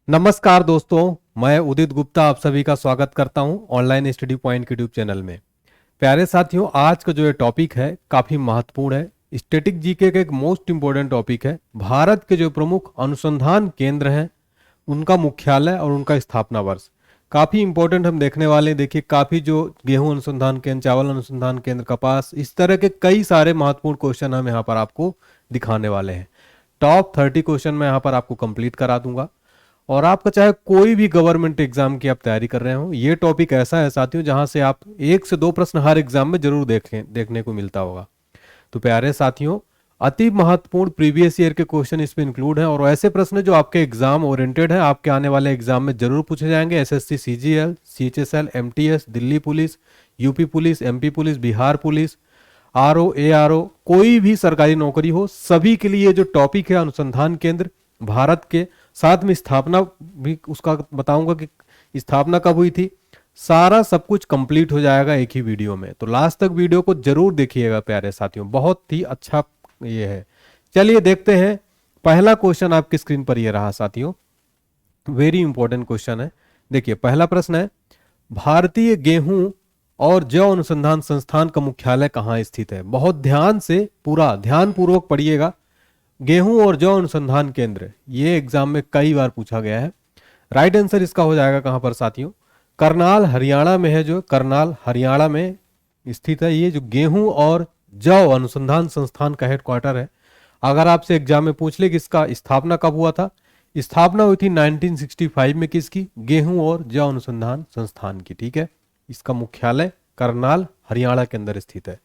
नमस्कार दोस्तों, मैं उदित गुप्ता आप सभी का स्वागत करता हूं ऑनलाइन स्टडी पॉइंट के यूट्यूब चैनल में। प्यारे साथियों, आज का जो ये टॉपिक है काफ़ी महत्वपूर्ण है। स्टैटिक जीके का एक मोस्ट इंपॉर्टेंट टॉपिक है। भारत के जो प्रमुख अनुसंधान केंद्र हैं उनका मुख्यालय और उनका स्थापना वर्ष काफ़ी इंपॉर्टेंट हम देखने वाले हैं। देखिए, काफ़ी जो गेहूं अनुसंधान केंद्र, चावल अनुसंधान केंद्र, कपास, इस तरह के कई सारे महत्वपूर्ण क्वेश्चन हम यहाँ पर आपको दिखाने वाले हैं। टॉप 30 क्वेश्चन मैं यहाँ पर आपको कंप्लीट करा दूंगा। और आपका चाहे कोई भी गवर्नमेंट एग्जाम की आप तैयारी कर रहे हो, ये टॉपिक ऐसा है साथियों जहां से आप 1 से 2 प्रश्न हर एग्जाम में जरूर देखने को मिलता होगा। तो प्यारे साथियों, अति महत्वपूर्ण प्रीवियस ईयर के क्वेश्चन इसमें इंक्लूड हैं और ऐसे प्रश्न जो आपके एग्जाम ओरिएंटेड है, आपके आने वाले एग्जाम में जरूर पूछे जाएंगे। SSC, CGL, CHSL, MTS, Delhi police, UP police, MP police, Bihar police, RO, ARO, कोई भी सरकारी नौकरी हो, सभी के लिए जो टॉपिक है अनुसंधान केंद्र भारत के, साथ में स्थापना भी उसका बताऊंगा कि स्थापना कब हुई थी। सारा सब कुछ कंप्लीट हो जाएगा एक ही वीडियो में, तो लास्ट तक वीडियो को जरूर देखिएगा प्यारे साथियों, बहुत ही अच्छा ये है। चलिए देखते हैं। पहला क्वेश्चन आपकी स्क्रीन पर ये रहा साथियों, वेरी इंपॉर्टेंट क्वेश्चन है। देखिए, पहला प्रश्न है, भारतीय गेहूं और जौ अनुसंधान संस्थान का मुख्यालय कहाँ स्थित है? बहुत ध्यान से पूरा ध्यानपूर्वक पढ़िएगा। गेहूं और जौ अनुसंधान केंद्र, ये एग्जाम में कई बार पूछा गया है। राइट आंसर इसका हो जाएगा कहां पर साथियों? करनाल हरियाणा में है। जो करनाल हरियाणा में स्थित है ये जो गेहूं और जौ अनुसंधान संस्थान का हेडक्वार्टर है। अगर आपसे एग्जाम में पूछ ले कि इसका स्थापना कब हुआ था, स्थापना हुई थी 1965 में। किसकी? गेहूं और जौ अनुसंधान संस्थान की। ठीक है, इसका मुख्यालय करनाल हरियाणा के अंदर स्थित है।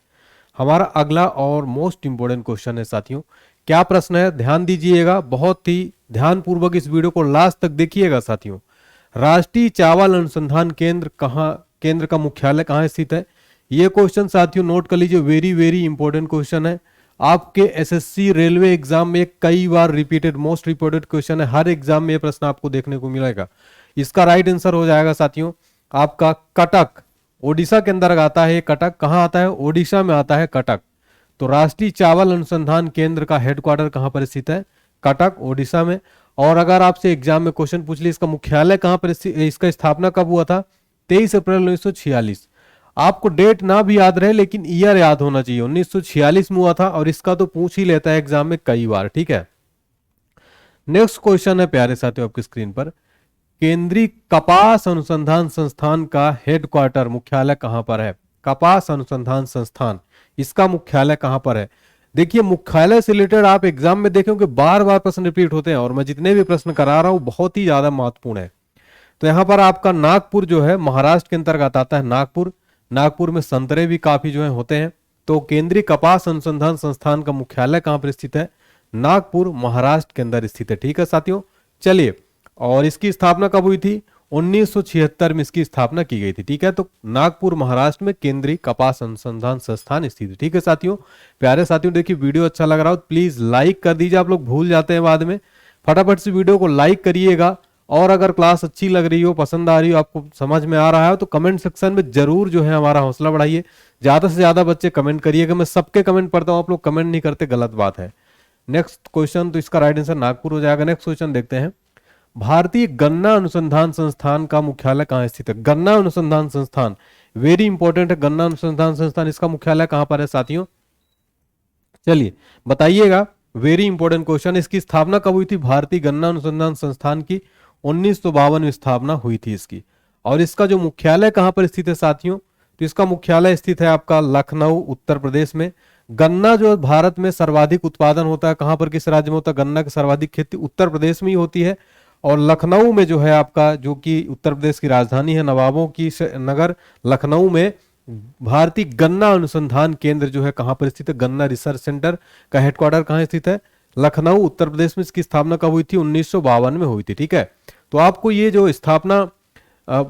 हमारा अगला और मोस्ट इंपोर्टेंट क्वेश्चन है साथियों, क्या प्रश्न है ध्यान दीजिएगा, बहुत ही ध्यानपूर्वक इस वीडियो को लास्ट तक देखिएगा साथियों। राष्ट्रीय चावल अनुसंधान केंद्र का मुख्यालय कहां स्थित है? यह क्वेश्चन साथियों नोट कर लीजिए, वेरी वेरी इंपॉर्टेंट क्वेश्चन है। आपके एसएससी रेलवे एग्जाम में कई बार रिपीटेड मोस्ट रिपीटेड क्वेश्चन है। हर एग्जाम में यह प्रश्न आपको देखने को मिलेगा। इसका राइट आंसर हो जाएगा साथियों आपका कटक। ओडिशा के अंदर आता है कटक। कहां आता है? ओडिशा में आता है कटक। तो राष्ट्रीय चावल अनुसंधान केंद्र का हेडक्वार्टर कहां पर स्थित है? कटक, ओडिशा में। और अगर आपसे एग्जाम में क्वेश्चन पूछ ली इसका मुख्यालय कहां पर, इसका स्थापना कब हुआ था? 23 अप्रैल 1946। आपको डेट ना भी याद रहे लेकिन ईयर याद होना चाहिए, 1946 में हुआ था। और इसका तो पूछ ही लेता है एग्जाम में कई बार। ठीक है, नेक्स्ट क्वेश्चन है प्यारे साथियों आपकी स्क्रीन पर, केंद्रीय कपास अनुसंधान संस्थान का हेडक्वार्टर मुख्यालय कहां पर है? कपास अनुसंधान संस्थान, इसका मुख्यालय कहां पर है? देखिए, मुख्यालय से रिलेटेड आप एग्जाम में देखेंगे बार बार प्रश्न रिपीट होते हैं और मैं जितने भी प्रश्न करा रहा हूं बहुत ही ज्यादा महत्वपूर्ण है। तो यहां पर आपका नागपुर जो है महाराष्ट्र के अंतर्गत आता है। नागपुर, नागपुर में संतरे भी काफी जो है होते हैं। तो केंद्रीय कपास अनुसंधान संस्थान का मुख्यालय कहां पर स्थित है? नागपुर, महाराष्ट्र के अंदर स्थित है। ठीक है साथियों, चलिए, और इसकी स्थापना कब हुई थी? 1976 में इसकी स्थापना की गई थी। ठीक है, तो नागपुर, महाराष्ट्र में केंद्रीय कपास अनुसंधान संस्थान स्थित है। ठीक है साथियों, प्यारे साथियों, देखिए वीडियो अच्छा लग रहा हो प्लीज लाइक कर दीजिए। आप लोग भूल जाते हैं बाद में, फटाफट से वीडियो को लाइक करिएगा। और अगर क्लास अच्छी लग रही हो, पसंद आ रही हो, आपको समझ में आ रहा है तो कमेंट सेक्शन में जरूर जो है हमारा हौसला बढ़ाइए। ज्यादा से ज्यादा बच्चे कमेंट करिएगा। मैं सबके कमेंट पढ़ता हूं, आप लोग कमेंट नहीं करते, गलत बात है। नेक्स्ट क्वेश्चन, तो इसका राइट आंसर नागपुर हो जाएगा। नेक्स्ट क्वेश्चन देखते हैं, भारतीय गन्ना अनुसंधान संस्थान का मुख्यालय कहां स्थित है? गन्ना अनुसंधान संस्थान वेरी इंपॉर्टेंट है। गन्ना अनुसंधान संस्थान, इसका मुख्यालय कहां पर है साथियों? चलिए बताइएगा, वेरी इंपॉर्टेंट क्वेश्चन। इसकी स्थापना कब हुई थी? भारतीय गन्ना अनुसंधान संस्थान की 1952 में स्थापना हुई थी इसकी। और इसका जो मुख्यालय कहां पर स्थित है साथियों? तो इसका मुख्यालय स्थित है आपका लखनऊ, उत्तर प्रदेश में। गन्ना जो भारत में सर्वाधिक उत्पादन होता है, कहां पर, किस राज्य में होता है? गन्ना की सर्वाधिक खेती उत्तर प्रदेश में ही होती है। और लखनऊ में जो है आपका, जो कि उत्तर प्रदेश की राजधानी है, नवाबों की नगर लखनऊ में भारतीय गन्ना अनुसंधान केंद्र जो है कहां पर स्थित है? गन्ना रिसर्च सेंटर का हेडक्वार्टर कहां स्थित है? लखनऊ, उत्तर प्रदेश में। इसकी स्थापना कब हुई थी? 1952 में हुई थी। ठीक है, तो आपको ये जो स्थापना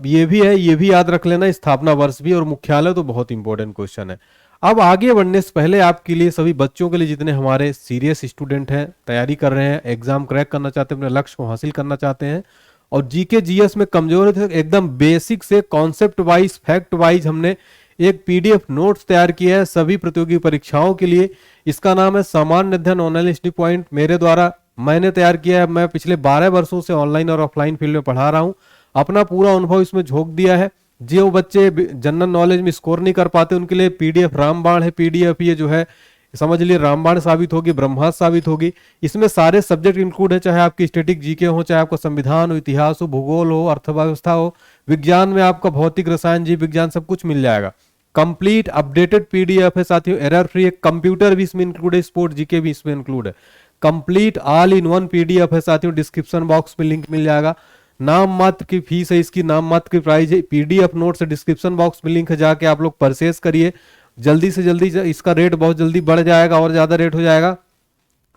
ये भी है, ये भी याद रख लेना, स्थापना वर्ष भी और मुख्यालय, तो बहुत इंपॉर्टेंट क्वेश्चन है। अब आगे बढ़ने से पहले आपके लिए, सभी बच्चों के लिए जितने हमारे सीरियस स्टूडेंट हैं, तैयारी कर रहे हैं, एग्जाम क्रैक करना चाहते हैं, अपने लक्ष्य को हासिल करना चाहते हैं और जीके जीएस में कमजोर है, एकदम बेसिक से कॉन्सेप्ट वाइज, फैक्ट वाइज हमने एक पीडीएफ नोट्स तैयार किया है सभी प्रतियोगी परीक्षाओं के लिए। इसका नाम है सामान्य अध्ययन ऑनलाइन स्टडी पॉइंट, मेरे द्वारा मैंने तैयार किया है। मैं पिछले 12 वर्षों से ऑनलाइन और ऑफलाइन फील्ड में पढ़ा रहा हूँ, अपना पूरा अनुभव इसमें झोंक दिया है। जो बच्चे जनरल नॉलेज में स्कोर नहीं कर पाते उनके लिए पीडीएफ रामबाण है। पीडीएफ ये जो है समझ लिए रामबाण साबित होगी, ब्रह्मास्त्र साबित होगी। इसमें सारे सब्जेक्ट इंक्लूड है, चाहे आपकी स्टैटिक जीके हो, चाहे आपका संविधान हो, इतिहास हो, भूगोल हो, अर्थव्यवस्था हो, विज्ञान में आपका भौतिक, रसायन, जीव विज्ञान सब कुछ मिल जाएगा। कंप्लीट अपडेटेड पीडीएफ है साथियों, एरर फ्री है। कंप्यूटर भी इसमें इंक्लूड है, स्पोर्ट जीके भी इसमें इंक्लूड है। Complete all in one PDF है साथियों। डिस्क्रिप्शन बॉक्स में लिंक मिल जाएगा। नाम मात्र की फीस है इसकी, नाम मात्र की प्राइस है। पीडीएफ नोट्स डिस्क्रिप्शन बॉक्स में लिंक है, जाके आप लोग परचेस करिए। जल्दी से जल्दी इसका रेट बहुत जल्दी बढ़ जाएगा और ज्यादा रेट हो जाएगा।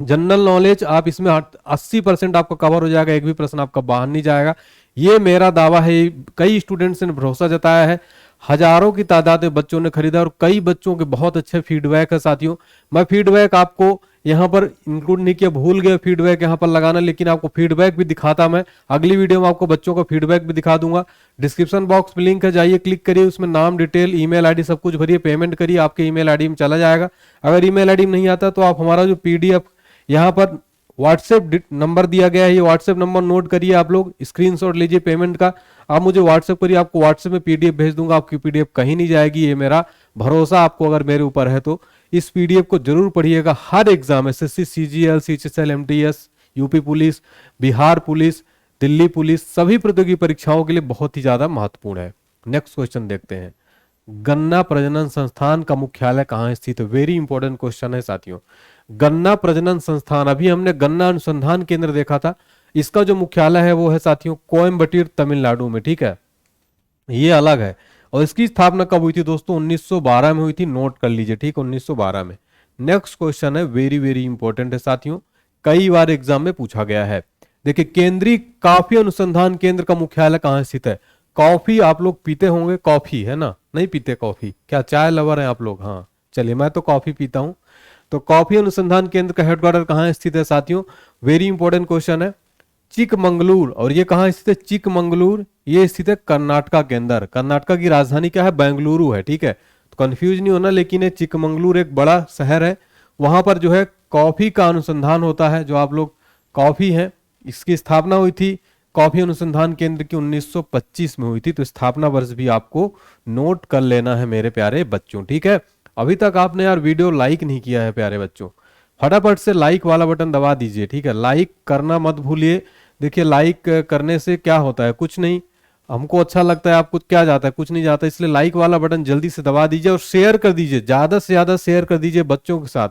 जनरल नॉलेज आप इसमें 80% आपका कवर हो जाएगा, एक भी प्रश्न आपका बाहर नहीं जाएगा, ये मेरा दावा है। कई स्टूडेंट्स ने भरोसा जताया है, हजारों की तादाद में बच्चों ने खरीदा और कई बच्चों के बहुत अच्छे फीडबैक है साथियों। मैं फीडबैक आपको यहाँ पर इंक्लूड नहीं किया, भूल गया फीडबैक यहाँ पर लगाना, लेकिन आपको फीडबैक भी दिखाता मैं अगली वीडियो में, आपको बच्चों का फीडबैक भी दिखा दूंगा। डिस्क्रिप्शन बॉक्स में लिंक है, जाइए क्लिक करिए, उसमें नाम, डिटेल, ईमेल आईडी सब कुछ भरिए, पेमेंट करिए, आपके ईमेल आईडी में चला जाएगा। अगर ईमेल आईडी में नहीं आता तो आप हमारा जो पीडीएफ यहाँ पर व्हाट्सएप नंबर दिया गया है, ये व्हाट्सएप नंबर नोट करिए, आप लोग स्क्रीनशॉट लीजिए पेमेंट का, आप मुझे व्हाट्सएप करिए, आपको व्हाट्सएप में पीडीएफ भेज दूंगा। आपकी पीडीएफ कहीं नहीं जाएगी, ये मेरा भरोसा आपको अगर मेरे ऊपर है तो। इस पीडीएफ को जरूर पढ़िएगा। हर exam SSC, CGL, CHSL, MTS, UP police, Bihar police, Delhi police, सभी प्रतियोगी परीक्षाओं के लिए बहुत ही ज्यादा महत्वपूर्ण है। नेक्स्ट क्वेश्चन देखते हैं। गन्ना प्रजनन संस्थान का मुख्यालय कहाँ स्थित है? वेरी इंपॉर्टेंट क्वेश्चन है साथियों। गन्ना प्रजनन संस्थान, अभी हमने गन्ना अनुसंधान केंद्र देखा था, इसका जो मुख्यालय है वो है साथियों कोयम्बटूर, तमिलनाडु में, ठीक है, ये अलग है। और इसकी स्थापना कब हुई थी दोस्तों? 1912 में हुई थी, नोट कर लीजिए, ठीक, 1912 में। नेक्स्ट क्वेश्चन है, वेरी वेरी इंपॉर्टेंट है साथियों, कई बार एग्जाम में पूछा गया है। देखिए, केंद्रीय कॉफी अनुसंधान केंद्र का मुख्यालय कहाँ स्थित है? कॉफी आप लोग पीते होंगे, कॉफी है ना? नहीं पीते कॉफी? क्या चाय लवर हैं आप लोग? हाँ चलिए, मैं तो कॉफी पीता हूं। तो कॉफी अनुसंधान केंद्र का हेडक्वार्टर कहाँ स्थित है साथियों? वेरी इंपॉर्टेंट क्वेश्चन है, चिकमंगलूर। और ये कहाँ स्थित है? चिकमंगलूर, ये स्थित है कर्नाटका के अंदर। कर्नाटका की राजधानी क्या है? बेंगलुरु है, ठीक है, तो कंफ्यूज नहीं होना। लेकिन ये चिकमंगलूर एक बड़ा शहर है, वहां पर जो है कॉफी का अनुसंधान होता है। जो आप लोग कॉफी है, इसकी स्थापना हुई थी कॉफी अनुसंधान केंद्र की 1925 में हुई थी। तो स्थापना वर्ष भी आपको नोट कर लेना है मेरे प्यारे बच्चों, ठीक है। अभी तक आपने यार वीडियो लाइक नहीं किया है प्यारे बच्चों, फटाफट से लाइक वाला बटन दबा दीजिए, ठीक है, लाइक करना मत भूलिए। देखिए, लाइक करने से क्या होता है? कुछ नहीं, हमको अच्छा लगता है, आपको क्या जाता है? कुछ नहीं जाता, इसलिए लाइक वाला बटन जल्दी से दबा दीजिए और शेयर कर दीजिए, ज्यादा से ज्यादा शेयर कर दीजिए बच्चों के साथ।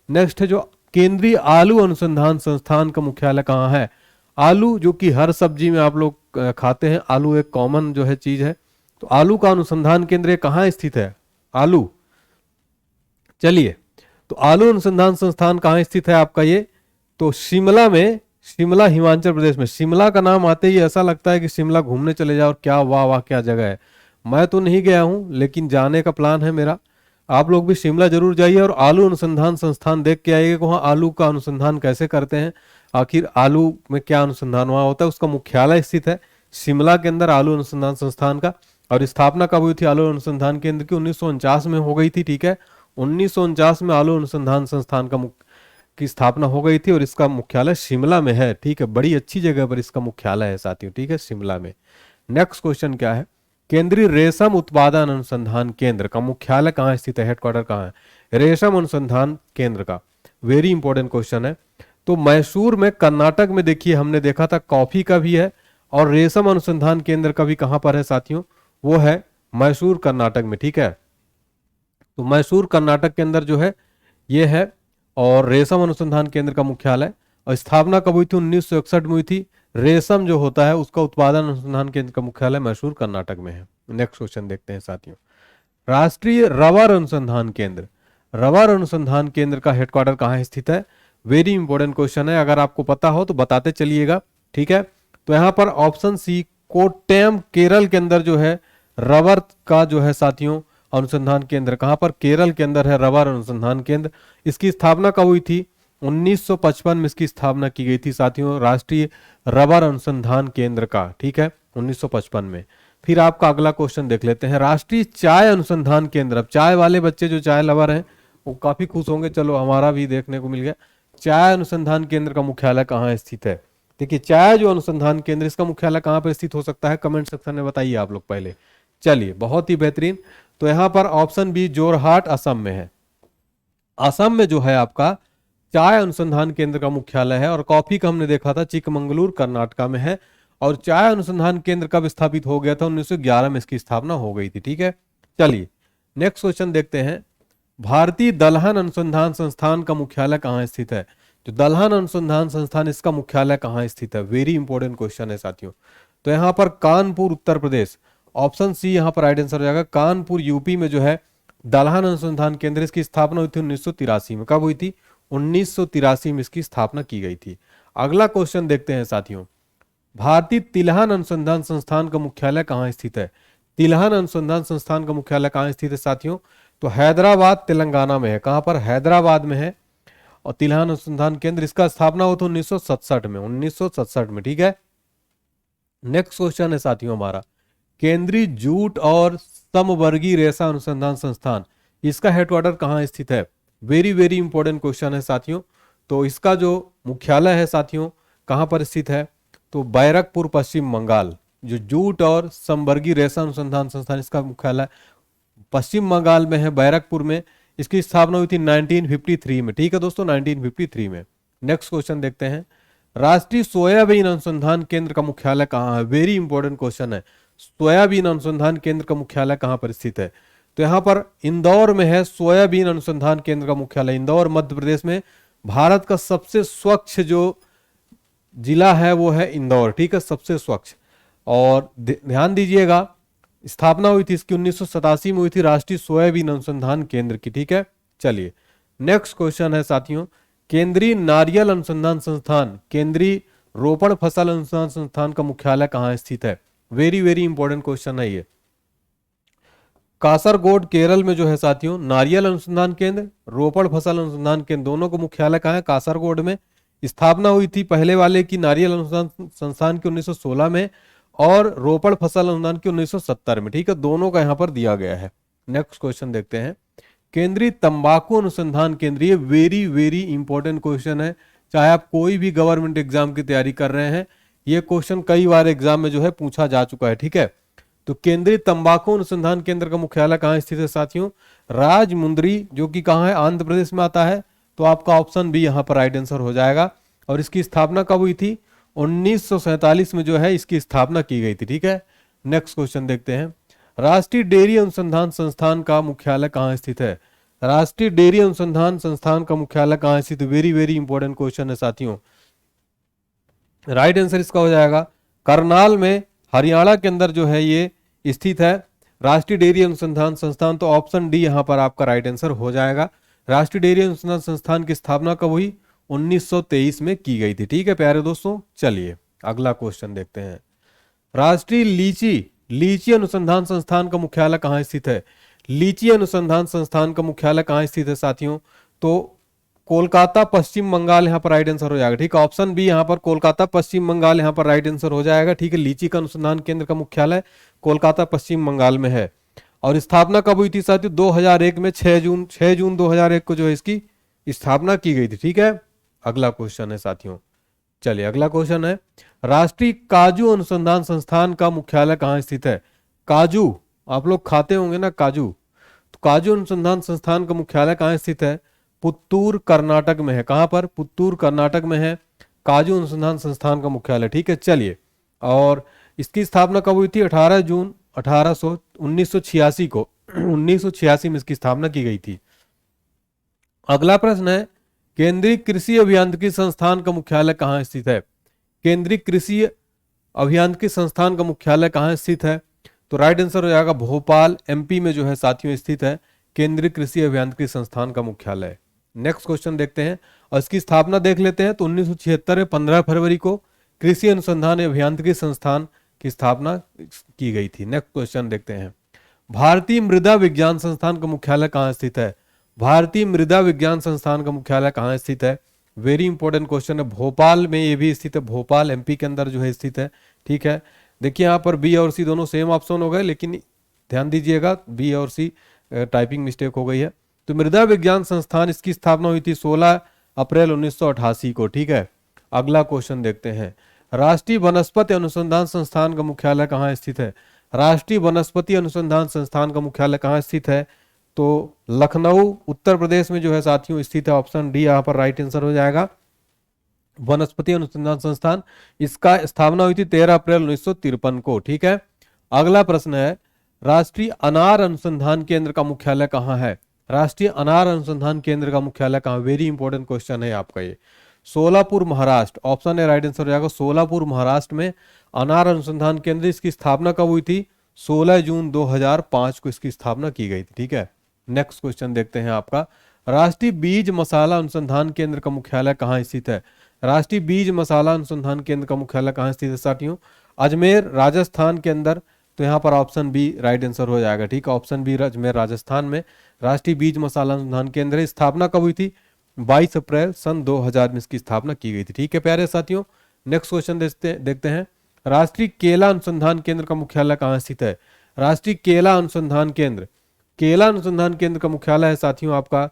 नेक्स्ट है, जो केंद्रीय आलू अनुसंधान संस्थान का मुख्यालय कहाँ है? आलू जो कि हर सब्जी में आप लोग खाते हैं, आलू एक कॉमन जो है चीज है, तो आलू का अनुसंधान केंद्र कहाँ स्थित है? आलू, चलिए, तो आलू अनुसंधान संस्थान कहाँ स्थित है आपका? ये तो शिमला में, शिमला हिमाचल प्रदेश में। शिमला का नाम आते ही ऐसा लगता है कि शिमला घूमने चले जाओ, क्या वाह वाह क्या जगह है। मैं तो नहीं गया हूं, लेकिन जाने का प्लान है मेरा। आप लोग भी शिमला जरूर जाइए और आलू अनुसंधान संस्थान देख के आइएगा, वहाँ आलू का अनुसंधान कैसे करते हैं, आखिर आलू में क्या अनुसंधान वहाँ होता है। उसका मुख्यालय स्थित है शिमला के अंदर, आलू अनुसंधान संस्थान का। और स्थापना कब हुई थी आलू अनुसंधान केंद्र की? 1949 में हो गई थी, ठीक है, 1949 में आलू अनुसंधान संस्थान की स्थापना हो गई थी और इसका मुख्यालय शिमला में है, ठीक है, बड़ी अच्छी जगह पर इसका मुख्यालय है साथियों, ठीक है, शिमला में। नेक्स्ट क्वेश्चन क्या है? केंद्रीय रेशम उत्पादन अनुसंधान केंद्र का मुख्यालय कहाँ स्थित है? हेडक्वार्टर कहाँ है रेशम अनुसंधान केंद्र का? वेरी इंपॉर्टेंट क्वेश्चन है। तो मैसूर में, कर्नाटक में, देखिए हमने देखा था कॉफी का भी है और रेशम अनुसंधान केंद्र का भी कहां पर है साथियों? वो है मैसूर कर्नाटक में, ठीक है। तो मैसूर कर्नाटक के अंदर जो है ये है, और रेशम अनुसंधान केंद्र का मुख्यालय। और स्थापना कब हुई थी? 1961 में हुई थी। रेशम जो होता है उसका उत्पादन अनुसंधान केंद्र का मुख्यालय मैसूर कर्नाटक में है। नेक्स्ट क्वेश्चन देखते हैं साथियों। राष्ट्रीय रबर अनुसंधान केंद्र, रबर अनुसंधान केंद्र का हेडक्वार्टर कहाँ स्थित है? वेरी इंपॉर्टेंट क्वेश्चन है, अगर आपको पता हो तो बताते चलिएगा, ठीक है। तो यहाँ पर ऑप्शन सी, कोट्टयम केरल के अंदर जो है रबर का जो है साथियों अनुसंधान केंद्र, कहां पर? केरल के अंदर है रबर अनुसंधान केंद्र। इसकी स्थापना कब हुई थी? 1955 में इसकी स्थापना की गई थी साथियों, राष्ट्रीय रबर अनुसंधान केंद्र का, ठीक है, 1955 में। फिर आपका अगला क्वेश्चन देख लेते हैं, राष्ट्रीय चाय अनुसंधान केंद्र। अब चाय वाले बच्चे जो चाय लवर हैं वो काफी खुश होंगे, चलो हमारा भी देखने को मिल गया। चाय अनुसंधान केंद्र का मुख्यालय कहाँ स्थित है? देखिए चाय जो अनुसंधान केंद्र, इसका मुख्यालय कहाँ पर स्थित हो सकता है, कमेंट सेक्शन में बताइए आप लोग पहले। चलिए बहुत ही बेहतरीन। तो यहाँ पर ऑप्शन बी जोरहाट असम में है। असम में जो है आपका चाय अनुसंधान केंद्र का मुख्यालय है, और कॉफी का हमने देखा था चिकमंगलुरु कर्नाटका में है। और चाय अनुसंधान केंद्र कब स्थापित हो गया था? 1911 में इसकी स्थापना हो गई थी। ठीक है, चलिए नेक्स्ट क्वेश्चन देखते हैं। भारतीय दलहन अनुसंधान संस्थान का मुख्यालय कहाँ स्थित है? जो दलहन अनुसंधान संस्थान, इसका मुख्यालय कहाँ स्थित है? वेरी इंपॉर्टेंट क्वेश्चन है साथियों। तो यहाँ पर कानपुर उत्तर प्रदेश, ऑप्शन सी यहाँ पर राइट आंसर हो जाएगा। कानपुर यूपी में जो है दलहन अनुसंधान केंद्र, इसकी स्थापना हुई थी 1983 में। कब हुई थी? 1983 में इसकी स्थापना की गई थी। अगला क्वेश्चन देखते हैं साथियों। भारतीय तिलहन अनुसंधान संस्थान का मुख्यालय कहाँ स्थित है? तिलहन अनुसंधान संस्थान का मुख्यालय कहाँ स्थित है साथियों? तो हैदराबाद तेलंगाना में है। कहां पर? हैदराबाद में है। और तिलहन अनुसंधान केंद्र, इसका स्थापना हुआ था 1967 में, 1967 में। ठीक है, नेक्स्ट क्वेश्चन है साथियों हमारा, केंद्रीय जूट और समवर्गीय रेशा अनुसंधान संस्थान, इसका हेडक्वार्टर कहाँ स्थित है? वेरी वेरी इंपॉर्टेंट क्वेश्चन है साथियों। तो इसका जो मुख्यालय है साथियों कहां पर स्थित है? तो बैरकपुर पश्चिम बंगाल। जो जूट और समवर्गीय रेशा अनुसंधान संस्थान, इसका मुख्यालय पश्चिम बंगाल में है, बैरकपुर में। इसकी स्थापना हुई थी 1953 में। ठीक है दोस्तों, 1953 में। नेक्स्ट क्वेश्चन देखते हैं। राष्ट्रीय सोयाबीन अनुसंधान केंद्र का मुख्यालय कहाँ है? वेरी इंपॉर्टेंट क्वेश्चन है। सोयाबीन अनुसंधान केंद्र का मुख्यालय कहाँ पर स्थित है? तो यहाँ पर इंदौर में है सोयाबीन अनुसंधान केंद्र का मुख्यालय, इंदौर मध्य प्रदेश में। भारत का सबसे स्वच्छ जो जिला है वो है इंदौर। ठीक है, सबसे स्वच्छ। और ध्यान दीजिएगा, स्थापना हुई थी इसकी 1987 में हुई थी, राष्ट्रीय सोयाबीन अनुसंधान केंद्र की। ठीक है, चलिए नेक्स्ट क्वेश्चन है साथियों। केंद्रीय नारियल अनुसंधान संस्थान, केंद्रीय रोपण फसल अनुसंधान संस्थान का मुख्यालय कहाँ स्थित है? वेरी वेरी इंपॉर्टेंट क्वेश्चन है ये। कासरगोड केरल में जो है साथियों नारियल अनुसंधान केंद्र, रोपण फसल अनुसंधान केंद्र, दोनों का मुख्यालय कहाँ है? कासरगोड में। स्थापना हुई थी पहले वाले की नारियल अनुसंधान संस्थान की 1916 में, और रोपण फसल अनुदान की 1970 में। ठीक है, दोनों का यहां पर दिया गया है। नेक्स्ट क्वेश्चन देखते हैं। केंद्रीय तंबाकू अनुसंधान केंद्र, ये वेरी वेरी इंपॉर्टेंट क्वेश्चन है। चाहे आप कोई भी गवर्नमेंट एग्जाम की तैयारी कर रहे हैं, ये क्वेश्चन कई बार एग्जाम में जो है पूछा जा चुका है। ठीक है, तो केंद्रीय तंबाकू अनुसंधान केंद्र का मुख्यालय कहाँ स्थित है साथियों? राजमुंदरी, जो कि कहाँ है? आंध्र प्रदेश में आता है। तो आपका ऑप्शन बी यहाँ पर राइट आंसर हो जाएगा। और इसकी स्थापना कब हुई थी? 1947 में जो है इसकी स्थापना की गई थी। ठीक है, नेक्स्ट क्वेश्चन देखते हैं। राष्ट्रीय डेयरी अनुसंधान संस्थान का मुख्यालय कहाँ स्थित है? राष्ट्रीय डेयरी अनुसंधान संस्थान का मुख्यालय कहाँ स्थित है? वेरी वेरी इंपॉर्टेंट क्वेश्चन है साथियों। राइट आंसर इसका हो जाएगा करनाल में, हरियाणा के अंदर जो है ये स्थित है राष्ट्रीय डेयरी अनुसंधान संस्थान। तो ऑप्शन डी यहाँ पर आपका राइट आंसर हो जाएगा। राष्ट्रीय डेयरी अनुसंधान संस्थान की स्थापना कब हुई? 1923 में की गई थी। ठीक है प्यारे दोस्तों, चलिए अगला क्वेश्चन देखते हैं। राष्ट्रीय लीची अनुसंधान संस्थान का मुख्यालय कहाँ स्थित है? लीची अनुसंधान संस्थान का मुख्यालय कहाँ स्थित है साथियों? तो कोलकाता पश्चिम बंगाल यहाँ पर राइट आंसर हो जाएगा। ठीक है, ऑप्शन बी यहाँ पर कोलकाता पश्चिम बंगाल यहाँ पर राइट आंसर हो जाएगा। ठीक है, लीची का अनुसंधान केंद्र का मुख्यालय कोलकाता पश्चिम बंगाल में है। और स्थापना कब हुई थी साथियों? 2001 में, 6 जून 2001 को जो है इसकी स्थापना की गई थी। ठीक है, अगला क्वेश्चन है साथियों। चलिए अगला क्वेश्चन है, राष्ट्रीय काजू अनुसंधान संस्थान का मुख्यालय कहाँ स्थित है? काजू आप लोग खाते होंगे ना काजू, तो काजू अनुसंधान संस्थान का मुख्यालय कहाँ स्थित है? पुत्तूर कर्नाटक में है। कहां पर? पुत्तूर कर्नाटक में है काजू अनुसंधान संस्थान का मुख्यालय। ठीक है, चलिए, और इसकी स्थापना कब हुई थी? 18 जून 1986 को 1986 में इसकी स्थापना की गई थी। अगला प्रश्न है, केंद्रीय कृषि अभियांत्रिकी संस्थान का मुख्यालय कहाँ स्थित है? केंद्रीय कृषि अभियांत्रिकी संस्थान का मुख्यालय कहाँ स्थित है? तो राइट आंसर हो जाएगा भोपाल, एमपी में जो है साथियों स्थित है केंद्रीय कृषि अभियांत्रिकी संस्थान का मुख्यालय। नेक्स्ट क्वेश्चन देखते हैं, और इसकी स्थापना देख लेते हैं। तो 1976 में 15 फरवरी को कृषि अनुसंधान अभियांत्रिकी संस्थान की स्थापना की गई थी। नेक्स्ट क्वेश्चन देखते हैं, भारतीय मृदा विज्ञान संस्थान का मुख्यालय कहाँ स्थित है? भारतीय मृदा विज्ञान संस्थान का मुख्यालय कहाँ स्थित है? वेरी इंपॉर्टेंट क्वेश्चन है। भोपाल में ये भी स्थित है, भोपाल एमपी के अंदर जो है स्थित है। ठीक है, देखिए यहाँ पर बी और सी दोनों सेम ऑप्शन हो गए, लेकिन ध्यान दीजिएगा बी और सी टाइपिंग मिस्टेक हो गई है। तो मृदा विज्ञान संस्थान, इसकी स्थापना हुई थी 16 अप्रैल 1988 को। ठीक है, अगला क्वेश्चन देखते हैं। राष्ट्रीय वनस्पति अनुसंधान संस्थान का मुख्यालय कहाँ स्थित है? राष्ट्रीय वनस्पति अनुसंधान संस्थान का मुख्यालय कहाँ स्थित है? तो लखनऊ उत्तर प्रदेश में जो है साथियों स्थित है। ऑप्शन डी यहाँ पर राइट आंसर हो जाएगा, वनस्पति अनुसंधान संस्थान। इसका स्थापना हुई थी 13 अप्रैल 1953 को। ठीक है, अगला प्रश्न है, राष्ट्रीय अनार अनुसंधान केंद्र का मुख्यालय कहाँ है? राष्ट्रीय अनार अनुसंधान केंद्र का मुख्यालय कहाँ? वेरी इंपॉर्टेंट क्वेश्चन है आपका ये। Solapur Maharashtra, option A right answer हो जाएगा। सोलापुर महाराष्ट्र में अनार अनुसंधान केंद्र, इसकी स्थापना कब हुई थी? 16 जून 2005 को इसकी स्थापना की गई थी। ठीक है, नेक्स्ट क्वेश्चन देखते हैं आपका। राष्ट्रीय बीज मसाला अनुसंधान केंद्र का मुख्यालय कहाँ स्थित है? राष्ट्रीय बीज मसाला अनुसंधान केंद्र का मुख्यालय कहाँ स्थित है साथियों? अजमेर राजस्थान के अंदर। तो यहाँ पर ऑप्शन बी राइट आंसर हो जाएगा। ठीक है, ऑप्शन बी अजमेर राजस्थान में राष्ट्रीय बीज मसाला अनुसंधान केंद्र है। स्थापना कब हुई थी? 22 अप्रैल सन 2000 में इसकी स्थापना की गई थी। ठीक है प्यारे साथियों, नेक्स्ट क्वेश्चन देखते हैं। राष्ट्रीय केला अनुसंधान केंद्र का मुख्यालय कहाँ स्थित है? राष्ट्रीय केला अनुसंधान केंद्र, केला अनुसंधान केंद्र का मुख्यालय है साथियों आपका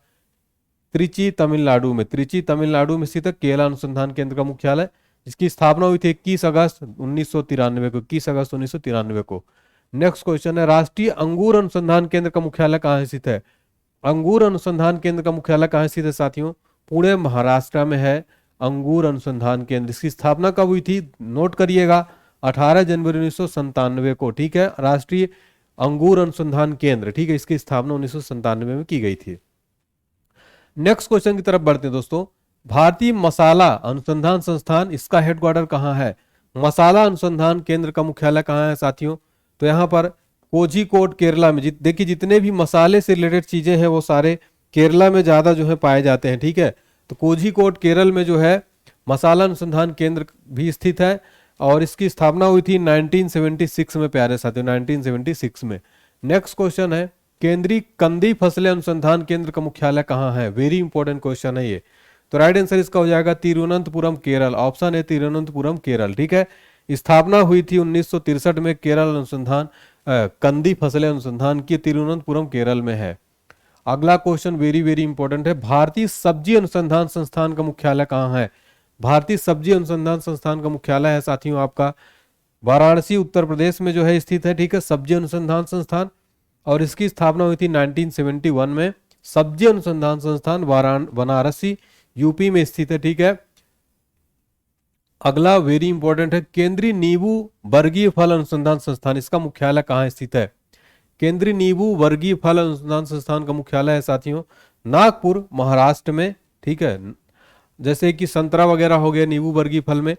त्रिची तमिलनाडु में। त्रिची तमिलनाडु में स्थित केला अनुसंधान केंद्र का मुख्यालय, जिसकी स्थापना हुई थी 21 अगस्त 1993 को। 21 अगस्त 1993 को। नेक्स्ट क्वेश्चन है, राष्ट्रीय अंगूर अनुसंधान केंद्र का मुख्यालय कहाँ स्थित है? अंगूर अनुसंधान केंद्र का मुख्यालय कहाँ स्थित है साथियों? पुणे महाराष्ट्र में है अंगूर अनुसंधान केंद्र। इसकी स्थापना कब हुई थी? नोट करिएगा, 18 जनवरी 1997 को। ठीक है, राष्ट्रीय अंगूर अनुसंधान केंद्र। ठीक है, इसकी स्थापना 1997 में की गई थी। नेक्स्ट क्वेश्चन की तरफ बढ़ते हैं दोस्तों। भारतीय मसाला अनुसंधान संस्थान, इसका हेडक्वार्टर कहाँ है? मसाला अनुसंधान केंद्र का मुख्यालय कहाँ है साथियों? तो यहाँ पर कोझिकोड केरला में। देखिए जितने भी मसाले से रिलेटेड चीजें हैं वो सारे केरला में ज्यादा जो है पाए जाते हैं। ठीक है, तो कोझिकोड केरल में जो है मसाला अनुसंधान केंद्र भी स्थित है और इसकी स्थापना हुई थी 1976 में प्यारे साथियों, 1976 में। नेक्स्ट क्वेश्चन है, केंद्रीय कंदी फसलें अनुसंधान केंद्र का मुख्यालय कहाँ है? वेरी इंपॉर्टेंट क्वेश्चन है ये। तो राइट आंसर इसका हो जाएगा तिरुवनंतपुरम केरल। ऑप्शन है तिरुवनंतपुरम केरल। ठीक है, स्थापना हुई थी 1963 में केरल अनुसंधान कंदी फसलें अनुसंधान की तिरुवनंतपुरम केरल में है। अगला क्वेश्चन वेरी वेरी इंपॉर्टेंट है, भारतीय सब्जी अनुसंधान संस्थान का मुख्यालय कहाँ है? भारतीय सब्जी अनुसंधान संस्थान का मुख्यालय है साथियों आपका वाराणसी उत्तर प्रदेश में जो है स्थित है। ठीक है, सब्जी अनुसंधान संस्थान, और इसकी स्थापना हुई थी 1971 में। सब्जी अनुसंधान संस्थान वाराणसी यूपी में स्थित है। ठीक है, अगला वेरी इंपॉर्टेंट है, केंद्रीय नींबू वर्गीय फल अनुसंधान संस्थान, इसका मुख्यालय कहाँ स्थित है? केंद्रीय नींबू वर्गीय फल अनुसंधान संस्थान का मुख्यालय है साथियों नागपुर महाराष्ट्र में। ठीक है, जैसे कि संतरा वगैरह हो गया नींबू वर्गीय फल में।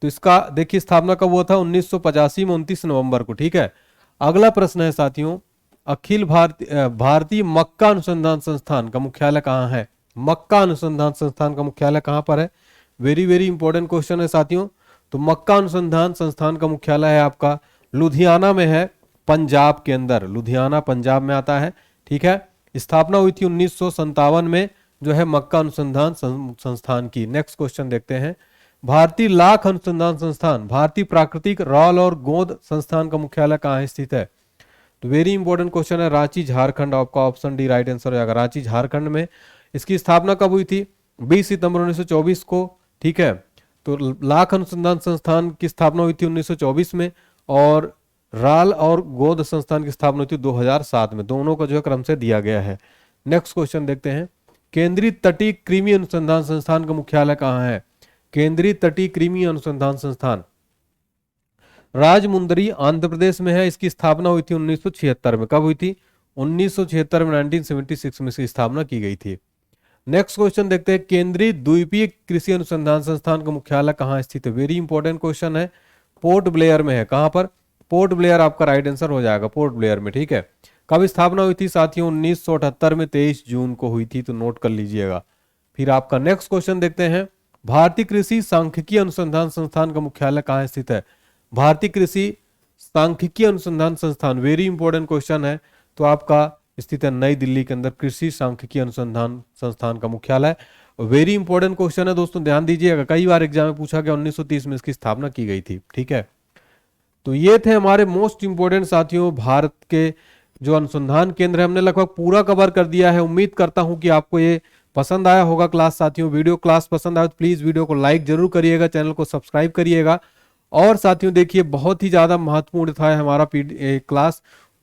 तो इसका देखिए स्थापना कब हुआ था? 1985 में 29 नवंबर को। ठीक है, अगला प्रश्न है साथियों, अखिल भारतीय मक्का अनुसंधान संस्थान का मुख्यालय कहाँ है? मक्का अनुसंधान संस्थान का मुख्यालय कहाँ पर है? वेरी वेरी इंपॉर्टेंट क्वेश्चन है साथियों। तो मक्का अनुसंधान संस्थान का मुख्यालय है आपका लुधियाना में है, पंजाब के अंदर। लुधियाना पंजाब में आता है। ठीक है, स्थापना हुई थी 1957 में जो है मक्का अनुसंधान संस्थान की। नेक्स्ट क्वेश्चन देखते हैं, भारतीय लाख अनुसंधान संस्थान, भारतीय प्राकृतिक रॉल और गोंद संस्थान का मुख्यालय कहाँ स्थित है? तो वेरी इंपॉर्टेंट क्वेश्चन है, रांची झारखंड। आपका ऑप्शन डी राइट आंसर हो जाएगा, रांची झारखंड में। इसकी स्थापना कब हुई थी? 20 सितंबर 1924 को। ठीक है, तो लाख अनुसंधान संस्थान की स्थापना हुई थी 1924 में और राल और गोद संस्थान की स्थापना हुई थी 2007 में। दोनों का जो है क्रम से दिया गया है। नेक्स्ट क्वेश्चन देखते हैं, केंद्रीय तटीय कृमि अनुसंधान संस्थान का मुख्यालय कहाँ है? केंद्रीय तटीय कृमि अनुसंधान संस्थान राजमुंदरी आंध्र प्रदेश में है। इसकी स्थापना हुई थी 1976 में। कब हुई थी? 1976 में, 1976 में इसकी स्थापना की गई थी। नेक्स्ट क्वेश्चन देखते हैं, केंद्रीय द्वीपीय कृषि अनुसंधान संस्थान का मुख्यालय कहाँ स्थित है? वेरी इंपॉर्टेंट क्वेश्चन है, पोर्ट ब्लेयर में है। कहां पर? पोर्ट ब्लेयर आपका राइट आंसर हो जाएगा, पोर्ट ब्लेयर में। ठीक है, कब स्थापना हुई थी साथियों? 1978 में 23 जून को हुई थी, तो नोट कर लीजिएगा। फिर आपका नेक्स्ट क्वेश्चन देखते हैं, भारतीय कृषि सांख्यिकी अनुसंधान संस्थान का मुख्यालय कहाँ स्थित है? भारतीय कृषि सांख्यिकी अनुसंधान संस्थान, वेरी इंपॉर्टेंट क्वेश्चन है, तो आपका स्थित है नई दिल्ली के अंदर कृषि सांख्यिकी अनुसंधान संस्थान का मुख्यालय। वेरी इंपॉर्टेंट क्वेश्चन है दोस्तों, ध्यान दीजिएगा, कई बार एग्जाम में पूछा गया, 1930 में इसकी स्थापना की गई थी। ठीक है, तो ये थे हमारे मोस्ट इंपोर्टेंट साथियों भारत के जो अनुसंधान केंद्र है। हमने लगभग पूरा कवर कर दिया है। उम्मीद करता हूं कि आपको ये पसंद आया होगा क्लास साथियों, वीडियो क्लास पसंद आया तो प्लीज वीडियो को लाइक जरूर करिएगा, चैनल को सब्सक्राइब करिएगा। और साथियों देखिए बहुत ही ज्यादा महत्वपूर्ण था हमारा क्लास,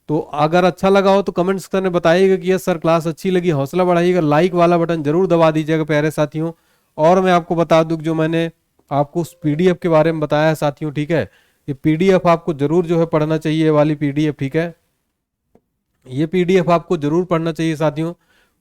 तो अगर अच्छा लगा हो तो कमेंट सेक्शन में बताइएगा कि यस सर क्लास अच्छी लगी, हौसला बढ़ाइएगा, लाइक वाला बटन जरूर दबा दीजिएगा प्यारे साथियों। और मैं आपको बता दूं जो मैंने आपको उस पीडीएफ के बारे में बताया है साथियों, ठीक है, ये पीडीएफ आपको जरूर जो है पढ़ना चाहिए, ये वाली पीडीएफ, ठीक है, ये पीडीएफ आपको जरूर पढ़ना चाहिए साथियों,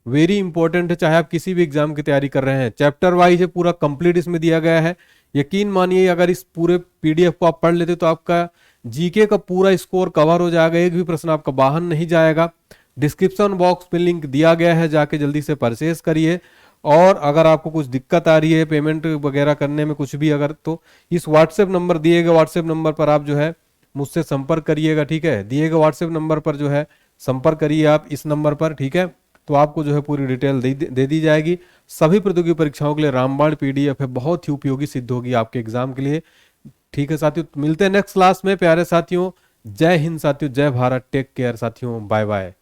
वेरी इंपॉर्टेंट है, चाहे आप किसी भी एग्जाम की तैयारी कर रहे हैं। चैप्टर वाइज है, पूरा कंप्लीट इसमें दिया गया है। यकीन मानिए अगर इस पूरे पीडीएफ को आप पढ़ लेते तो आपका जीके का पूरा स्कोर कवर हो जाएगा, एक भी प्रश्न आपका बाहर नहीं जाएगा। डिस्क्रिप्शन बॉक्स में लिंक दिया गया है, जाके जल्दी से परचेज करिए। और अगर आपको कुछ दिक्कत आ रही है पेमेंट वगैरह करने में कुछ भी अगर, तो इस व्हाट्सएप नंबर दिए गए व्हाट्सएप नंबर पर आप जो है मुझसे संपर्क करिएगा, ठीक है, दिए गए व्हाट्सएप नंबर पर जो है संपर्क करिए आप इस नंबर पर, ठीक है, तो आपको जो है पूरी डिटेल दे दी जाएगी। सभी प्रतियोगी परीक्षाओं के लिए रामबाण पीडीएफ है, बहुत ही उपयोगी सिद्ध होगी आपके एग्जाम के लिए। ठीक है साथियों, मिलते हैं नेक्स्ट क्लास में प्यारे साथियों। जय हिंद साथियों, जय भारत, टेक केयर साथियों, बाय बाय।